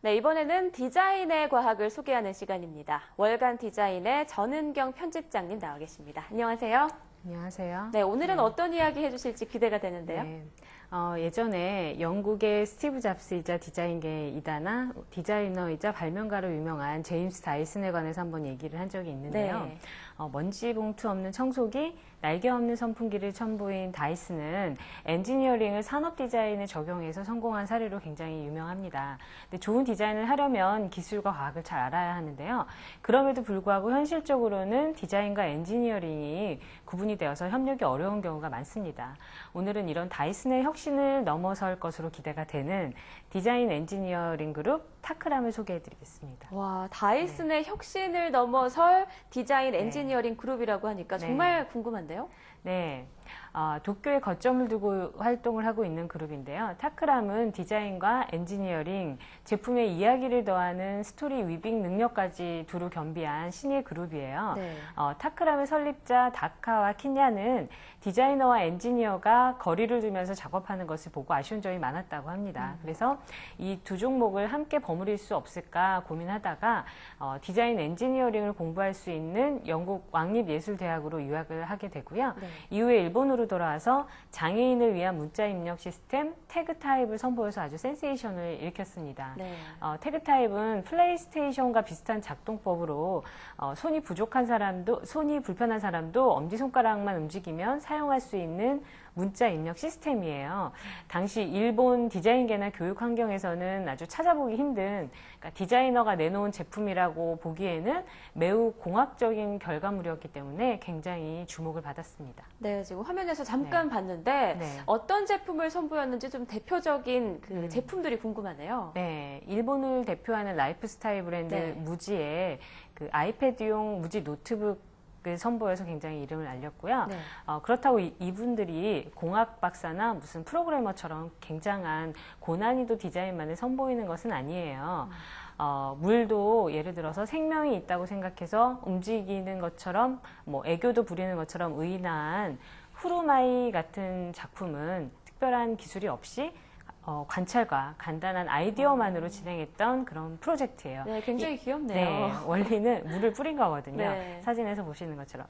네, 이번에는 디자인의 과학을 소개하는 시간입니다. 월간 디자인의 전은경 편집장님 나와 계십니다. 안녕하세요. 안녕하세요. 네, 오늘은 어떤 이야기 해주실지 기대가 되는데요. 네. 예전에 영국의 스티브 잡스이자 디자인계의 이다나 디자이너이자 발명가로 유명한 제임스 다이슨에 관해서 한번 얘기를 한 적이 있는데요. 네. 먼지 봉투 없는 청소기, 날개 없는 선풍기를 선보인 다이슨은 엔지니어링을 산업 디자인에 적용해서 성공한 사례로 굉장히 유명합니다. 근데 좋은 디자인을 하려면 기술과 과학을 잘 알아야 하는데요. 그럼에도 불구하고 현실적으로는 디자인과 엔지니어링이 구분이 되어서 협력이 어려운 경우가 많습니다. 오늘은 이런 다이슨의 혁신을 넘어설 것으로 기대가 되는 디자인 엔지니어링 그룹 타크람을 소개해드리겠습니다. 와, 다이슨의 혁신을 넘어설 디자인 엔지니어링 그룹이라고 하니까 정말 궁금한데요? 네. 도쿄에 거점을 두고 활동을 하고 있는 그룹인데요. 타크람은 디자인과 엔지니어링, 제품의 이야기를 더하는 스토리 위빙 능력까지 두루 겸비한 신예 그룹이에요. 네. 타크람의 설립자 다카와 키냐는 디자이너와 엔지니어가 거리를 두면서 작업하는 것을 보고 아쉬운 점이 많았다고 합니다. 그래서 이 두 종목을 함께 버무릴 수 없을까 고민하다가 디자인 엔지니어링을 공부할 수 있는 영국 왕립예술대학으로 유학을 하게 되고요. 네. 이후에 일본으로 돌아와서 장애인을 위한 문자 입력 시스템 태그 타입을 선보여서 아주 센세이션을 일으켰습니다. 네. 태그 타입은 플레이스테이션과 비슷한 작동법으로 손이 불편한 사람도 엄지손가락만 움직이면 사용할 수 있는 문자 입력 시스템이에요. 당시 일본 디자인계나 교육 환경에서는 아주 찾아보기 힘든, 그러니까 디자이너가 내놓은 제품이라고 보기에는 매우 공학적인 결과물이었기 때문에 굉장히 주목을 받았습니다. 네, 지금 화면에서 잠깐 봤는데 어떤 제품을 선보였는지 좀 대표적인 그 제품들이 궁금하네요. 네, 일본을 대표하는 라이프스타일 브랜드 무지의 그 아이패드용 무지 노트북 선보여서 굉장히 이름을 알렸고요. 네. 그렇다고 이분들이 공학 박사나 무슨 프로그래머처럼 굉장한 고난이도 디자인만을 선보이는 것은 아니에요. 물도 예를 들어서 생명이 있다고 생각해서 움직이는 것처럼 애교도 부리는 것처럼 의인한 후루마이 같은 작품은 특별한 기술이 없이 관찰과 간단한 아이디어만으로 진행했던 그런 프로젝트예요. 네, 굉장히 귀엽네요. 네, 원리는 물을 뿌린 거거든요. 네. 사진에서 보시는 것처럼.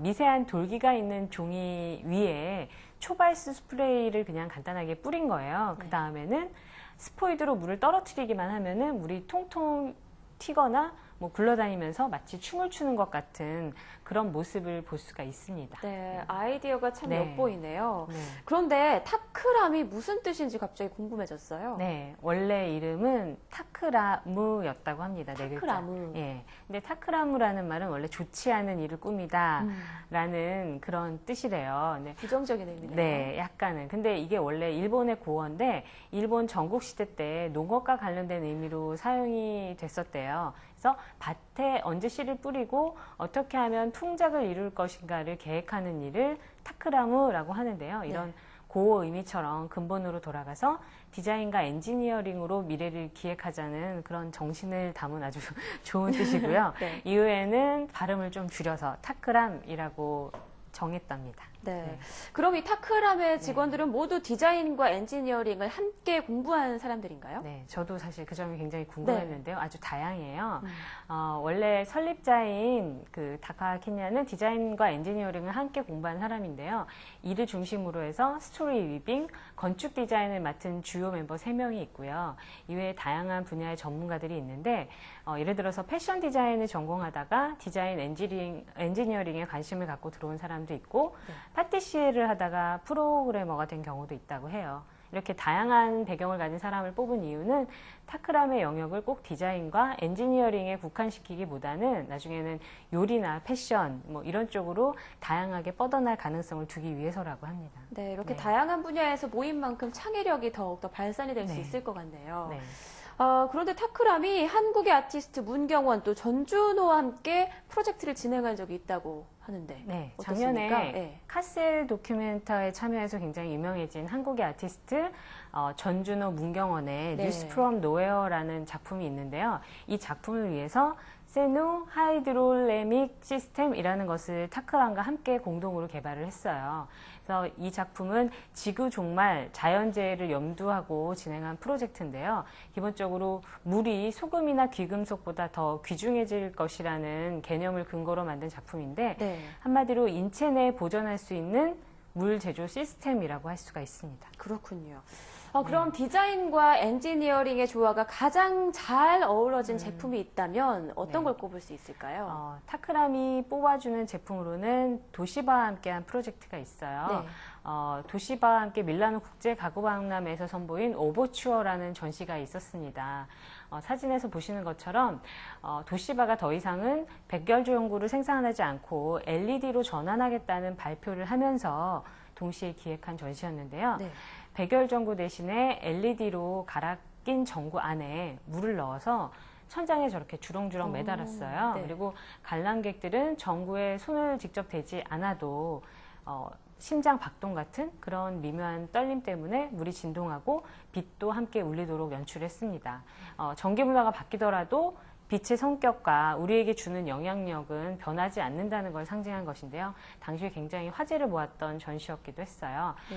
미세한 돌기가 있는 종이 위에 초발스 스프레이를 그냥 간단하게 뿌린 거예요. 그 다음에는 스포이드로 물을 떨어뜨리기만 하면은 물이 통통 튀거나 굴러다니면서 마치 춤을 추는 것 같은 그런 모습을 볼 수가 있습니다. 네, 아이디어가 참 엿보이네요. 네. 그런데 타크람이 무슨 뜻인지 갑자기 궁금해졌어요. 네, 원래 이름은 타크라무였다고 합니다. 타크라무. 예. 근데 타크라무라는 말은 원래 좋지 않은 일을 꾸미다 라는 그런 뜻이래요. 네. 부정적인 의미네요. 네, 약간은. 근데 이게 원래 일본의 고어인데 일본 전국시대 때 농업과 관련된 의미로 사용이 됐었대요. 그래서 밭에 언제 씨를 뿌리고 어떻게 하면 풍작을 이룰 것인가를 계획하는 일을 타크라무라고 하는데요. 이런 고어 의미처럼 근본으로 돌아가서 디자인과 엔지니어링으로 미래를 기획하자는 그런 정신을 담은 아주 좋은 뜻이고요. 이후에는 발음을 좀 줄여서 타크람이라고 정했답니다. 네. 그럼 이 타크람의 직원들은 모두 디자인과 엔지니어링을 함께 공부한 사람들인가요? 네, 저도 사실 그 점이 굉장히 궁금했는데요. 아주 다양해요. 원래 설립자인 그 다카 키냐는 디자인과 엔지니어링을 함께 공부한 사람인데요. 이를 중심으로 해서 스토리 위빙, 건축 디자인을 맡은 주요 멤버 3명이 있고요. 이외에 다양한 분야의 전문가들이 있는데 예를 들어서 패션 디자인을 전공하다가 디자인 엔지니어링에 관심을 갖고 들어온 사람도 있고 파티시에를 하다가 프로그래머가 된 경우도 있다고 해요. 이렇게 다양한 배경을 가진 사람을 뽑은 이유는 타크람의 영역을 꼭 디자인과 엔지니어링에 국한시키기보다는 나중에는 요리나 패션 이런 쪽으로 다양하게 뻗어날 가능성을 두기 위해서라고 합니다. 네, 이렇게 다양한 분야에서 모인 만큼 창의력이 더욱더 발산이 될 수 있을 것 같네요. 네. 그런데 타크람이 한국의 아티스트 문경원 또 전준호와 함께 프로젝트를 진행한 적이 있다고 하는데 네, 어떻습니까? 작년에 카셀 도큐멘터에 참여해서 굉장히 유명해진 한국의 아티스트 전준호, 문경원의 뉴스 프롬 노웨어라는 작품이 있는데요. 이 작품을 위해서 세누 하이드롤레믹 시스템이라는 것을 타크람과 함께 공동으로 개발을 했어요. 그래서 그래서 이 작품은 지구 종말 자연재해를 염두하고 진행한 프로젝트인데요. 기본적으로 물이 소금이나 귀금속보다 더 귀중해질 것이라는 개념을 근거로 만든 작품인데 네. 한마디로 인체 내에 보존할 수 있는 물 제조 시스템이라고 할 수가 있습니다. 그렇군요. 그럼 디자인과 엔지니어링의 조화가 가장 잘 어우러진 제품이 있다면 어떤 네. 걸 꼽을 수 있을까요? 타크람이 뽑아주는 제품으로는 도시바와 함께한 프로젝트가 있어요. 네. 도시바와 함께 밀라노 국제가구박람회에서 선보인 오버추어라는 전시가 있었습니다. 사진에서 보시는 것처럼 도시바가 더 이상은 백열조 연구를 생산하지 않고 LED로 전환하겠다는 발표를 하면서 동시에 기획한 전시였는데요. 네. 백열 전구 대신에 LED로 갈아 낀 전구 안에 물을 넣어서 천장에 저렇게 주렁주렁 매달았어요. 네. 그리고 관람객들은 전구에 손을 직접 대지 않아도 심장 박동 같은 그런 미묘한 떨림 때문에 물이 진동하고 빛도 함께 울리도록 연출했습니다. 전기 문화가 바뀌더라도 빛의 성격과 우리에게 주는 영향력은 변하지 않는다는 걸 상징한 것인데요. 당시에 굉장히 화제를 모았던 전시였기도 했어요. 네.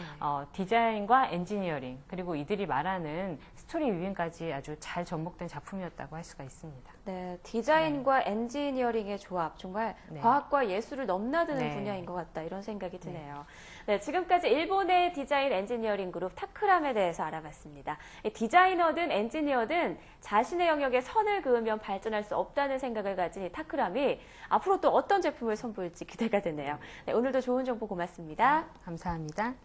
디자인과 엔지니어링 그리고 이들이 말하는 스토리 위빙까지 아주 잘 접목된 작품이었다고 할 수가 있습니다. 네, 디자인과 엔지니어링의 조합, 정말 네. 과학과 예술을 넘나드는 네. 분야인 것 같다 이런 생각이 드네요. 네, 지금까지 일본의 디자인 엔지니어링 그룹 타크람에 대해서 알아봤습니다. 디자이너든 엔지니어든 자신의 영역에 선을 그으면 발전할 수 없다는 생각을 가진 타크람이 앞으로 또 어떤 제품을 선보일지 기대가 되네요. 네, 오늘도 좋은 정보 고맙습니다. 감사합니다.